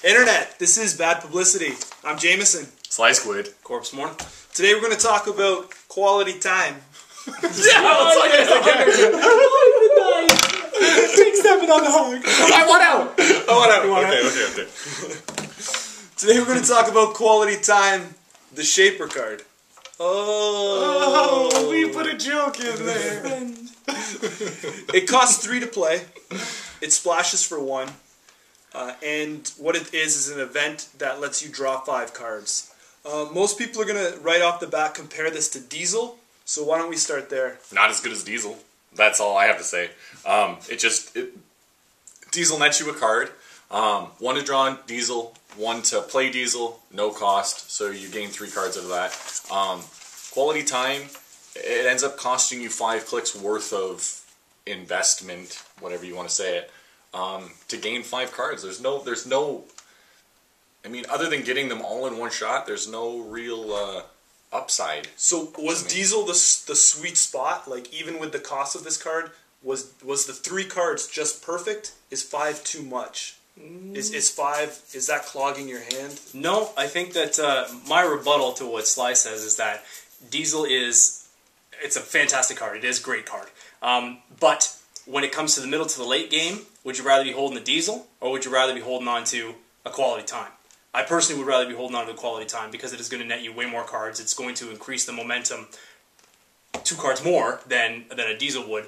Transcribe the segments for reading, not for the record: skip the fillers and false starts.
Internet, this is Bad Publicity. I'm Jameson. Sly Squid. Corpse Morn. Today we're going to talk about quality time. Take 7 on the hog. I want out. Okay. Today we're going to talk about quality time, the Shaper card. Oh, we put a joke in there. It costs 3 to play. It splashes for 1. And what it is an event that lets you draw 5 cards. Most people are going to, right off the bat, compare this to Diesel. So why don't we start there? Not as good as Diesel. That's all I have to say. Diesel nets you a card. 1 to draw on Diesel, 1 to play Diesel, no cost. So you gain 3 cards out of that. Quality time, it ends up costing you 5 clicks worth of investment, whatever you want to say it, to gain 5 cards. There's no. I mean, other than getting them all in one shot, there's no real upside. So was Diesel the sweet spot? Like, even with the cost of this card, was the 3 cards just perfect? Is 5 too much? Is 5, is that clogging your hand? No, I think that my rebuttal to what Sly says is that Diesel it's a fantastic card. It is a great card. But when it comes to the middle to the late game, would you rather be holding the Diesel or would you rather be holding on to a quality time? I personally would rather be holding on to the quality time because it is going to net you way more cards. It's going to increase the momentum 2 cards more than a Diesel would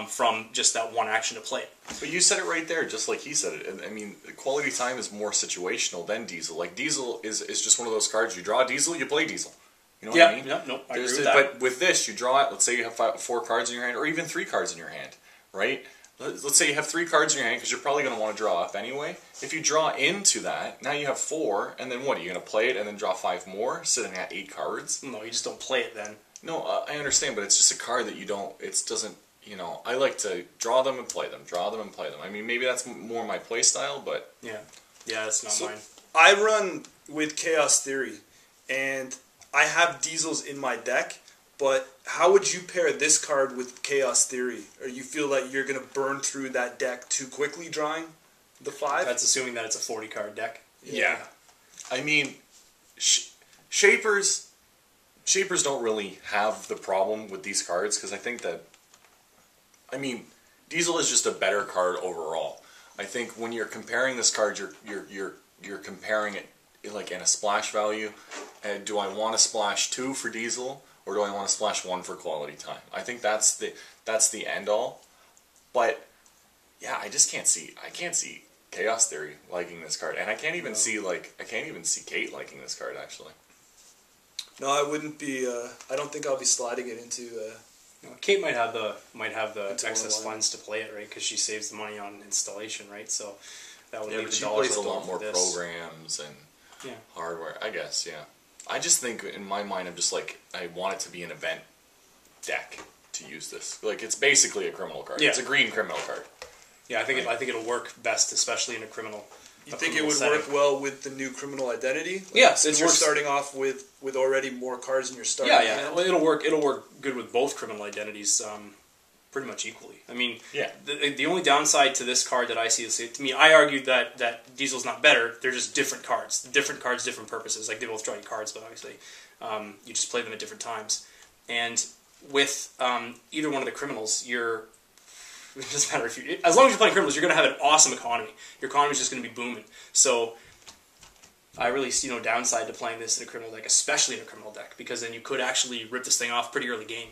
from just that one action to play. But you said it right there, just like he said it. I mean, quality time is more situational than Diesel. Like, Diesel is just one of those cards. You draw Diesel, you play Diesel. You know what I mean? Yeah, no, I agree with that. But with this, you draw it. Let's say you have 4 cards in your hand, or even 3 cards in your hand, right? Let's say you have 3 cards in your hand because you're probably going to want to draw up anyway. If you draw into that, now you have 4, and then what? Are you going to play it and then draw 5 more, sitting at 8 cards? No, you just don't play it then. No, I understand, but it's just a card that you don't. It doesn't. You know, I like to draw them and play them, draw them and play them. I mean, maybe that's more my play style, but yeah, that's not mine. I run with Chaos Theory, and I have Diesels in my deck. But how would you pair this card with Chaos Theory? Or you feel like you're going to burn through that deck too quickly drawing the 5? That's assuming that it's a 40-card deck. Yeah. I mean, Shapers don't really have the problem with these cards because I think that, I mean, Diesel is just a better card overall. I think when you're comparing this card, you're comparing it like in a splash value. Do I want to splash 2 for Diesel? Or do I want to splash 1 for quality time? I think that's the end all. But yeah, I can't see Chaos Theory liking this card, and I can't even see Kate liking this card actually. No, I wouldn't be. I don't think I'll be sliding it into. No, Kate might have the excess funds to play it, right? Because she saves the money on installation, right? So that would leave but the she dollars plays a lot more this. programs and hardware. I guess, yeah. I just think, in my mind, I'm just like, I want it to be an event deck to use this. Like, it's basically a criminal card. Yeah. It's a green criminal card. Yeah, I think it'll work best, especially in a criminal. You think it would work well with the new criminal identity? Like, yeah, since you're starting off with already more cards in your start. Yeah. Well, it'll work good with both criminal identities. Pretty much equally. I mean, the only downside to this card that I see is, to me, I argued that Diesel's not better. They're just different cards. Different cards, different purposes. Like, they both draw you cards, but obviously you just play them at different times. And with either one of the criminals, it doesn't matter as long as you're playing criminals, you're going to have an awesome economy. Your economy's just going to be booming. So I really see no downside to playing this in a criminal deck, especially in a criminal deck, because then you could actually rip this thing off pretty early game.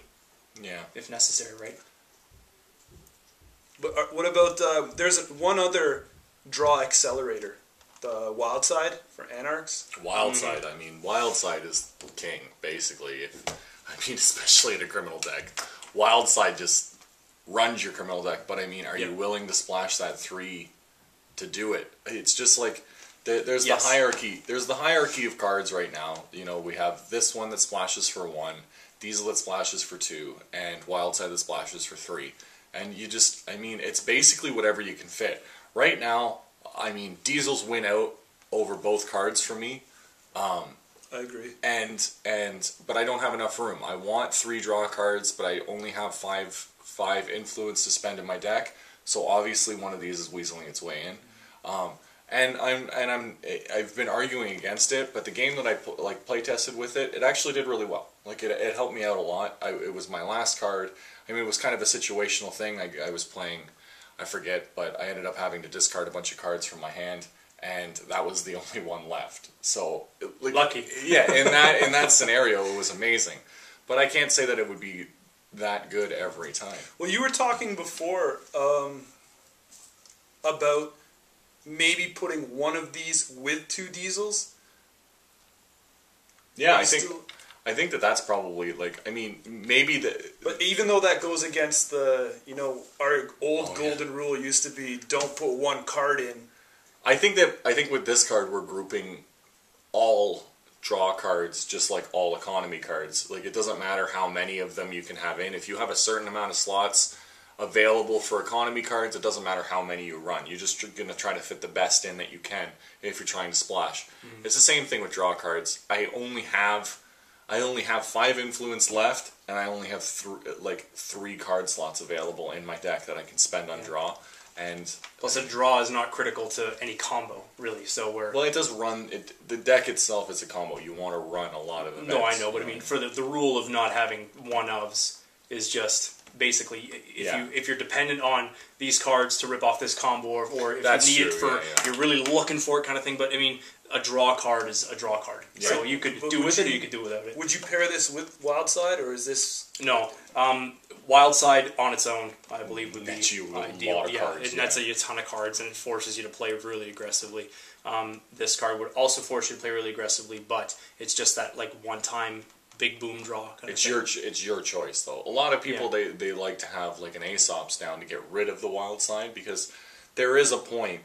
Yeah. If necessary, right? But what about, there's one other draw accelerator, the Wildside for Anarchs. Wildside, I mean, Wildside is king, basically. Especially in a criminal deck. Wildside just runs your criminal deck, but I mean, are you willing to splash that 3 to do it? It's just like, there's the hierarchy. There's the hierarchy of cards right now. You know, we have this one that splashes for 1, Diesel that splashes for 2, and Wildside that splashes for 3. And you just, I mean, it's basically whatever you can fit. Right now, I mean, Diesels win out over both cards for me. I agree. But I don't have enough room. I want 3 draw cards, but I only have 5 influence to spend in my deck. So obviously one of these is weaseling its way in. I've been arguing against it, but the game that I play tested with it, it actually did really well. Like it helped me out a lot. It was my last card. I mean, it was kind of a situational thing. I was playing, I forget, but I ended up having to discard a bunch of cards from my hand, and that was the only one left. So lucky. Yeah, in that scenario, it was amazing. But I can't say that it would be that good every time. Well, you were talking before about maybe putting one of these with 2 diesels. Yeah, I think that's probably maybe But even though that goes against the our old golden rule used to be don't put 1 card in. I think with this card we're grouping all draw cards just like all economy cards. Like it doesn't matter how many of them you can have in. If you have a certain amount of slots available for economy cards, it doesn't matter how many you run. You're just going to try to fit the best in that you can if you're trying to splash. Mm-hmm. It's the same thing with draw cards. I only have 5 influence left, and I only have 3 card slots available in my deck that I can spend on draw. And plus, a draw is not critical to any combo, really. So it does run. The deck itself is a combo. You want to run a lot of events. No, I know, but I mean, for the rule of not having one-ofs is just basically if you're dependent on these cards to rip off this combo, or if that's you need true, it for you're really looking for it kind of thing. But I mean, a draw card is a draw card, so you could do with it or you could do without it. Would you pair this with Wildside, or is this no? Wildside on its own, I believe, would be ideal. It nets you a ton of cards, and it forces you to play really aggressively. This card would also force you to play really aggressively, but it's just that one-time big boom draw kind of thing. It's your choice, though. A lot of people, they like to have an Aesop's down to get rid of the Wildside, because there is a point.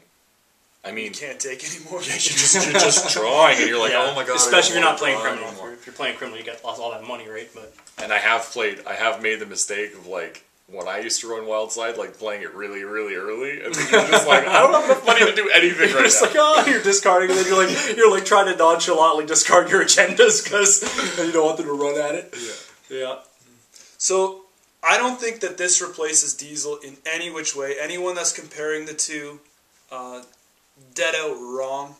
I mean, you can't take anymore. Yeah, you're just drawing, and you're like, oh my god. Especially if you're not playing criminal. If you're playing criminal, you get all that money, right? But I have made the mistake of when I used to run Wildside, playing it really, really early, and then you're just I don't have enough money to do anything you're just now. You're discarding, and then you're trying to nonchalantly discard your agendas because you don't want them to run at it. Yeah. So I don't think that this replaces Diesel in any which way. Anyone that's comparing the two, dead out wrong.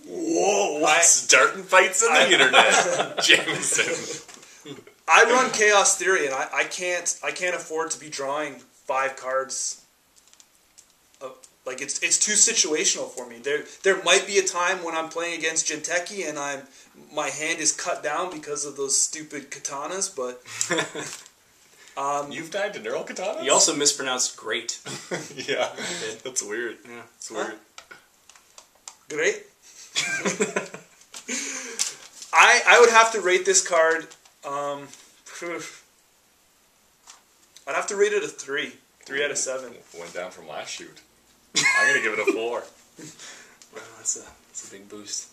Whoa! Starting fights on the internet, Jameson. I run Chaos Theory, and I can't afford to be drawing 5 cards. It's too situational for me. There might be a time when I'm playing against Jinteki and my hand is cut down because of those stupid katanas, but you've died to neural katanas? You also mispronounced great. Yeah, that's weird. Yeah, it's weird. Great. I would have to rate this card. I'd have to rate it a 3. 3 out of 7. Went down from last shoot. I'm gonna give it a 4. Well, that's a big boost.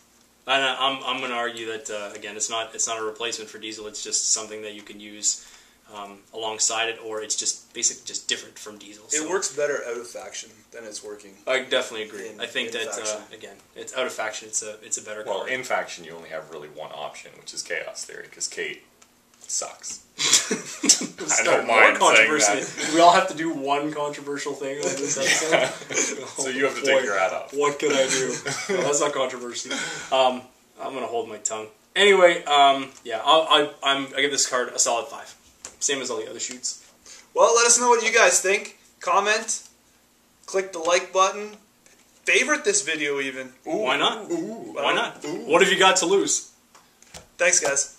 I'm gonna argue that again, it's not a replacement for Diesel. It's just something that you can use alongside it, or it's just basically just different from Diesel. It works better out of faction than it's working. I definitely agree. I think that again, it's out of faction. It's a better card. Well, in faction, you only have really one option, which is Chaos Theory, because Kate sucks. I don't mind saying that. We all have to do one controversial thing on this episode. So you have to take your hat off. What can I do? No, that's not controversy. I'm gonna hold my tongue. Anyway, I give this card a solid 5. Same as all the other shoots. Well, let us know what you guys think. Comment. Click the like button. Favorite this video even. Ooh, why not? Ooh, why not? Ooh. What have you got to lose? Thanks, guys.